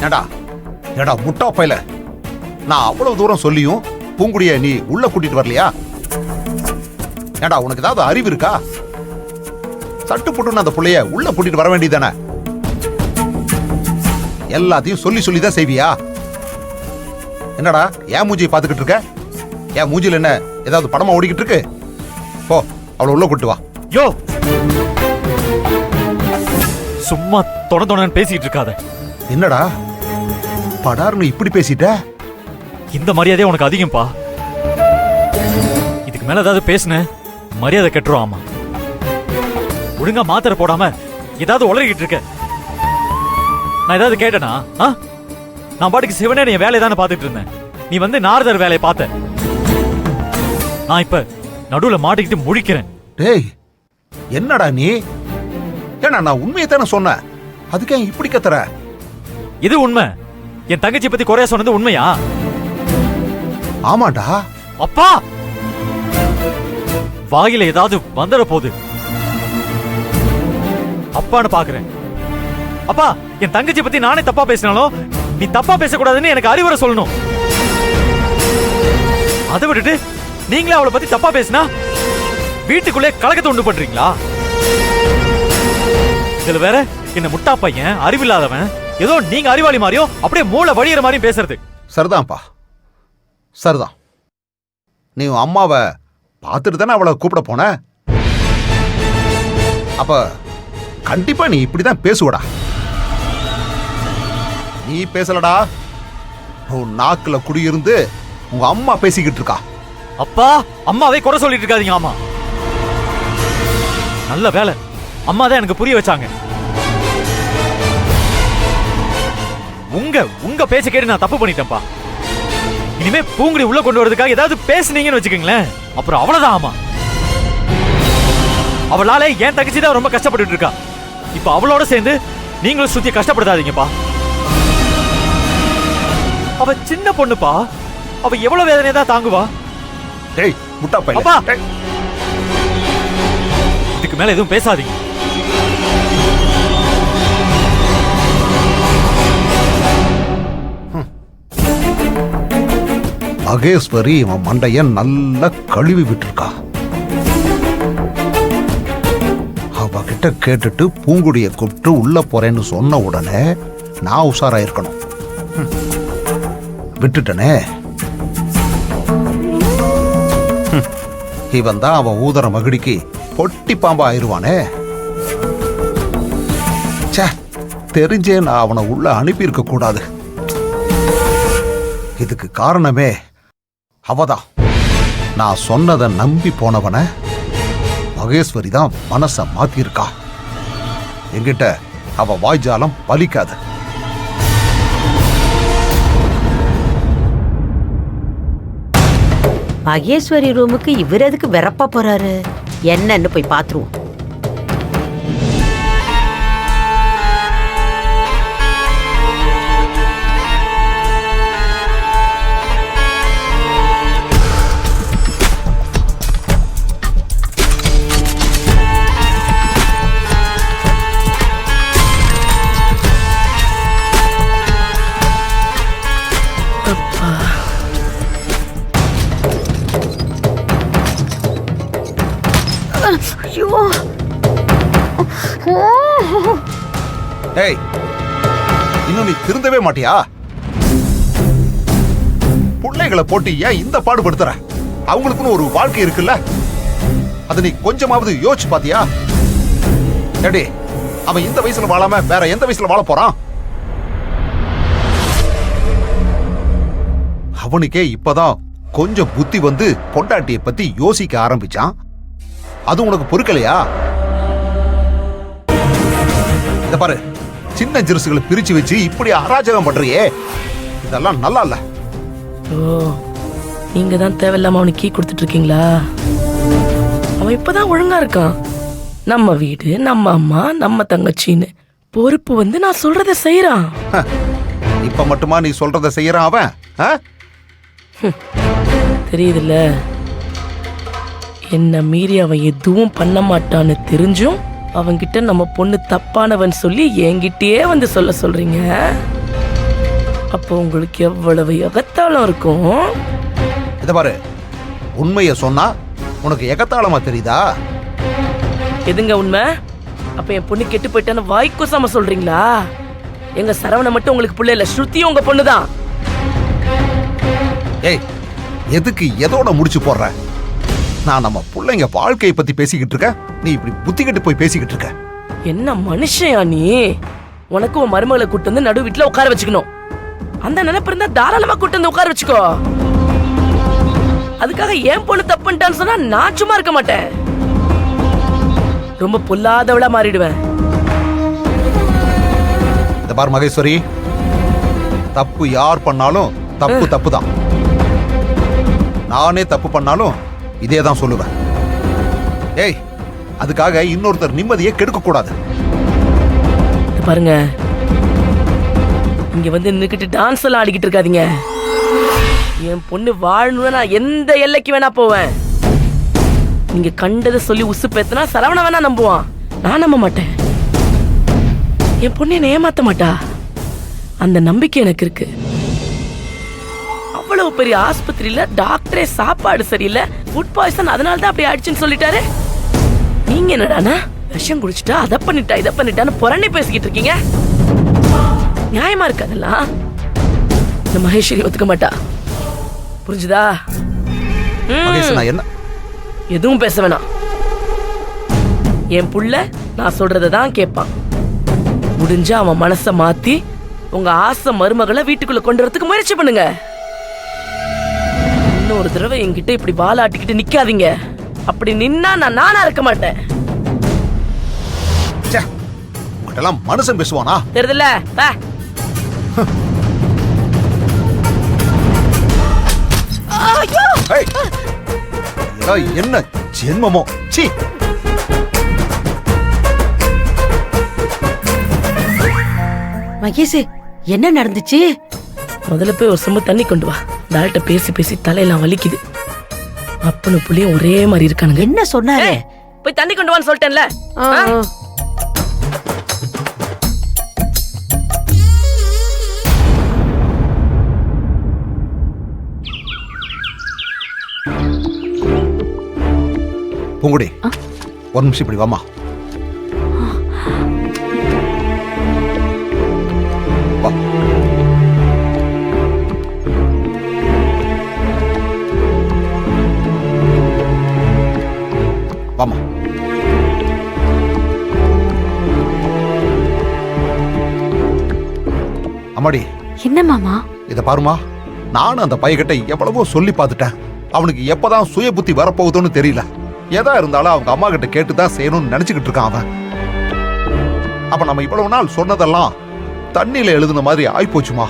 ஏடா ஏடா முட்டா பையல, நான் அவ்வளவு தூரம் சொல்லியும் பூங்குடிய நீ உள்ள கூட்டிட்டு வரலையா? ஏடா உனக்கு ஏதாவது அறிவு இருக்கா? சட்டு போட்டு அந்த புள்ளைய உள்ள கூட்டிட்டு வர வேண்டியதானே? எல்லாத்தையும் சொல்லி சொல்லிதான் செய்வியா? என்னடா ஏன் மூஞ்சியை பாத்துக்கிட்டு இருக்க? ஏன் மூஞ்சில என்ன ஏதாவது படமா ஓடிக்கிட்டு இருக்கு? போ, அவளை உள்ள கூட்டு வா. யோ, சும்மா தொடன்னு பேசிட்டு இருக்காத. என்னடா படார்னு இப்படி பேசிட்ட? இந்த மரியாதையே உனக்கு அதிகம்பா. இதுக்கு மேல ஏதாவது பேசுன மரியாதை கெட்டுரும். ஆமா, ஒழுங்கா மாத்திரை போடாம ஏதாவது உளறிக்கிட்டு இருக்க. நான் ஏதாவது கேட்டனா? நான் பாட்டுக்கு சிவனே என் வேலையை தானே பார்த்துட்டு இருந்தேன். நீ வந்து நாரதர் வேலையை பார்த்த. நான் இப்ப நடுவுல மாட்டிக்கிட்டு முழிக்கிறேன். டேய், என்னடா நீ? ஏன்னா நான் உண்மையை தானே சொன்னேன், அதுக்கே இப்படி கத்துற? இது உண்மை. என் தங்கச்சி பத்தி குறைய சொன்னது உண்மையா? ஆமாடா. அப்பா, வாயில ஏதாவது வந்துட போகுது. அப்பான்னு பாக்குறேன். அப்பா, என் தங்கச்சி பத்தி நானே தப்பா பேசினாலும் நீ தப்பா பேசக்கூடாதுன்னு எனக்கு அறிவுரை சொல்லணும். அதை விட்டுட்டு நீங்களே அவளை பத்தி தப்பா பேசினா வீட்டுக்குள்ளே கலக்கத்தை உண்டு பண்றீங்களா? இதுல வேற என்ன முட்டா பையன், அறிவில்லாதவன், ஏதோ நீங்க அறிவாளி மாதிரியும் அப்படியே மூளை வழியிற மாதிரியும் பேசுறது. சரிதான்ப்பா, சரிதான். நீ உன் அம்மாவை பார்த்துட்டு தானே அவளை கூப்பிட போன. அப்ப கண்டிப்பா நீ இப்படிதான் பேசுவடா. நீ பேசலடா, உன் நாக்குல குடியிருந்து உங்க அம்மா பேசிக்கிட்டு இருக்கா. அப்பா, அம்மாவே குறை சொல்லிட்டு இருக்காதீங்க. ஆமா, நல்ல வேலை அம்மா தான் எனக்கு புரிய வச்சாங்க. உங்க பேச்ச கேட்டு நான் தப்பு பண்ணிட்டேன்ப்பா. இனிமே பூங்குடி உள்ள கொண்டு வரதுக்காக ஏதாவது பேசுனீங்கன்னு வச்சுக்கோங்களேன், அப்புறம் அவ்வளவுதான். ஆமா, அவளால என் தங்கச்சி தான் ரொம்ப கஷ்டப்பட்டு இருக்கா. இப்ப அவளோட சேர்ந்து நீங்களும் சுத்தி கஷ்டப்படுத்தாதீங்கப்பா. அவ சின்ன பொண்ணுப்பா, அவ எவ்வளவு வேதனையை தான் தாங்குவா. டேய் முட்டா பையன், அப்பா, இதுக்கு மேல எதுவும் பேசாதீங்க. மகேஸ்வரி இவன் மண்டைய நல்லா கழுவி விட்டுருக்கா. அவகிட்ட கேட்டுட்டு பூங்குடிய கூப்பிட்டு உள்ள போறேன்னு சொன்ன உடனே நான் உஷாராயிருக்கணும். விட்டுட்டனே. இவன் தான் அவன் ஊதர மகிடிக்கு பொட்டி பாம்பா ஆயிருவானே. தெரிஞ்சே நான் அவனை உள்ள அனுப்பி இருக்க கூடாது. இதுக்கு காரணமே அவதான். நான் சொன்னதை நம்பி போனவன மகேஸ்வரி தான் மனச மாத்திருக்கா. என்கிட்ட அவ வாய்ஜாலம் பலிக்காது. மகேஸ்வரி ரூமுக்கு இவர் எதுக்கு வெறப்பா போறாரு? என்னன்னு போய் பாத்துருவோம். ஏய், இன்னும் நீ திருந்தவே மாட்டியா? பிள்ளைகளை போட்டு ஏன் இந்த பாடுபடுத்துற? அவங்களுக்குன்னு ஒரு வாழ்க்கை இருக்குல்ல, அது நீ கொஞ்சமாவது யோசிச்சு பாத்தியா? ஏடி, அவன் இந்த வயசுல வாழாம வேற எந்த வயசுல வாழ போறான்? அவனுக்கே இப்பதான் கொஞ்சம் புத்தி வந்து பொண்டாட்டியை பத்தி யோசிக்க ஆரம்பிச்சான். அது உனக்கு பொறுக்கலையா? இத பாரு, சின்ன ஜிருசுகளை பிரிச்சு வச்சு இப்படி அராஜகம் பண்றியே, இதெல்லாம் நல்லா இல்ல. ஓ, நீங்க தான் தேவையில்லாம அவனுக்கு கீ கொடுத்துட்டு இருக்கீங்களா? அவன் இப்பதான் ஒழுங்கா இருக்கான். நம்ம வீடு, நம்ம அம்மா, நம்ம தங்கச்சின்னு பொறுப்பு வந்து நான் சொல்றத செய்யறான். இப்ப மட்டுமா நீ சொல்றத செய்யறான் அவன்? தெரியுதுல்ல, என்ன மீறி அவன் எதுவும் பண்ண மாட்டான்னு தெரிஞ்சும் அவன்கிட்ட நம்ம பொண்ணு தப்பானவன் சொல்லி என்கிட்டயே வந்து சொல்றீங்க. அப்போ உங்களுக்கு எவ்வளவு எகத்தாளம் இருக்கும். இத பாரு, உண்மைய சொன்னா உனக்கு எகத்தாளமா தெரியுதா? எதுங்க உண்மை? அப்ப என் பொண்ணு கெட்டு போயிட்டான்னு வாய்க்குசாம சொல்றீங்களா? எங்க சரவண மட்டும் உங்களுக்கு பிள்ளை இல்ல, ஸ்ருதியும் உங்க பொண்ணுதான். ஏய், எதுக்கு எதோட முடிச்சு போடுற? நான் நம்ம பிள்ளைங்க வாழ்க்கையை பத்தி பேசிக்கிட்டு இருக்க, நீ இப்படி புத்திக்கிட்டு போய் பேசிக்கிட்டு இருக்க. என்ன மனுஷயா நீ? உனக்கு உன் மருமகளை கூட்டு வந்து நடு வீட்டுல உட்கார வச்சுக்கணும். அந்த நினைப்பு இருந்தா தாராளமா கூட்டு வந்து உட்கார வச்சுக்கோ. அதுக்காக ஏன் பொண்ணு தப்புன்ட்டான்னு சொன்னா நான் சும்மா இருக்க மாட்டேன். ரொம்ப பொல்லாதவளா மாறிடுவேன். இந்த பார் மகேஸ்வரி, தப்பு யார் பண்ணாலும் தப்பு தப்பு தான். நானே தப்பு பண்ணாலும் இதே தான் சொல்லுவேன். ஏய், அதுக்காக இன்னொருத்தர் நிம்மதியை கெடுக்க கூடாது. இது பாருங்க, இங்க வந்து நின்னுக்கிட்டு டான்ஸ் எல்லாம் ஆடிக்கிட்டு இருக்காதீங்க. என் பொண்ணு வாழணும்னு நான் எந்த எல்லைக்கு வேணா போவேன். நீங்க கண்டதை சொல்லி உசு பேத்தினா சரவண வேணா நம்புவான், நான் நம்ப மாட்டேன். என் பொண்ணு என்னை ஏமாத்த மாட்டா, அந்த நம்பிக்கை எனக்கு இருக்கு. அவ்வளவு பெரிய ஆஸ்பத்திரியில டாக்டரே சாப்பாடு சரியில்லை, ஃபுட் பாய்சன், அதனால தான் அப்படி ஆயிடுச்சுன்னு சொல்லிட்டாரு. நீங்க என்னடானா விஷம் குடிச்சிட்டா அதை பண்ணிட்டா இதை பண்ணிட்டான்னு புறணி பேசிக்கிட்டு இருக்கீங்க. நியாயமா இருக்கு அதெல்லாம்? இந்த மகேஸ்வரி ஒத்துக்க மாட்டா, புரிஞ்சுதா? மகேஷ், நான் என்ன எதுவும் பேச வேணாம். என் புள்ள நான் சொல்றதை தான் கேட்பான். முடிஞ்சா அவன் மனசை மாத்தி உங்க ஆசை மருமகளை வீட்டுக்குள்ள கொண்டு வரதுக்கு முயற்சி பண்ணுங்க. இன்னொரு தடவை என்கிட்ட இப்படி வாலாட்டிக்கிட்டு நிக்காதீங்க. அப்படி நின்னா நான் நானா இருக்க மாட்டேன். உங்கள்கிட்ட மனுஷன் பேசுவானா? தெரியுதுல்ல? வா. ஏய், இதெல்லாம் என்ன ஜென்மமோ? சீ. மகேஷ், என்ன நடந்துச்சு? முதல்ல போய் ஒரு சொம்பு தண்ணி கொண்டு வா. டாக்டர்கிட்ட பேசி பேசி தலையெல்லாம் வலிக்குது. அப்பனு புள்ளியும் ஒரே மாதிரி இருக்கானுங்க. என்ன சொன்னாரு? போய் தண்ணி கொண்டு வான்னு சொல்லிட்டேன்ல. பூங்குடி, ஒரு நிமிஷம் இப்படி வாமா. வா. வாமா. அம்மாடி. என்ன மாமா? இத பாருமா, நானும் அந்த பையகிட்ட எவ்வளவோ சொல்லி பார்த்துட்டேன். அவனுக்கு எப்பதான் சுய புத்தி வரப்போகுதோன்னு தெரியல. எதா இருந்தாலும் அவங்க அம்மா கிட்ட கேட்டுதான் செய்யணும்னு நினைச்சுக்கிட்டு இருக்கான் அவன். அப்ப நம்ம இவ்வளவு நாள் சொன்னதெல்லாம் தண்ணியில எழுதுன மாதிரி ஆயிப்போச்சுமா.